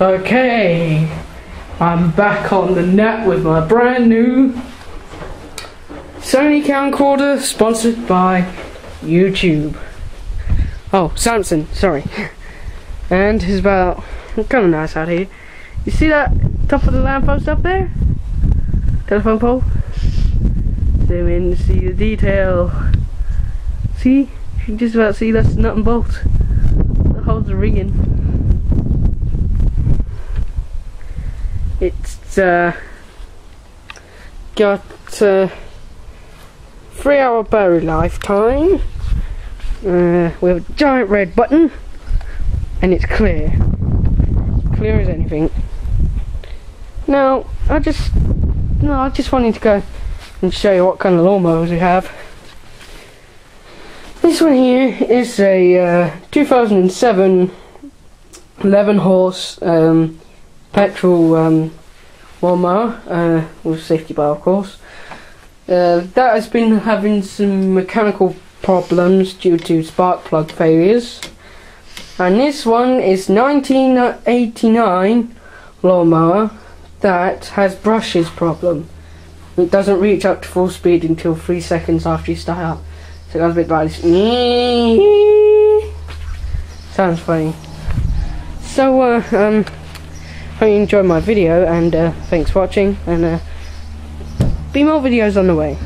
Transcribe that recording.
Okay, I'm back on the net with my brand new Sony camcorder, sponsored by YouTube. Oh, Samsung, sorry. And it's about kind of nice out here. You see that top of the lamppost up there? Telephone pole? Zoom in to see the detail. See? You can just about see that's the nut and bolt that holds the ring in. It's got 3-hour battery lifetime with a giant red button, and it's clear as anything. Now I just wanted to go and show you what kind of lawnmowers we have. This one here is a 2007 11 horse petrol lawnmower with a safety bar, of course. That has been having some mechanical problems due to spark plug failures. And this one is 1989 lawnmower that has brushes problem. It doesn't reach up to full speed until 3 seconds after you start up. So it goes a bit like this. Sounds funny. So hope you enjoyed my video, and thanks for watching, and be more videos on the way.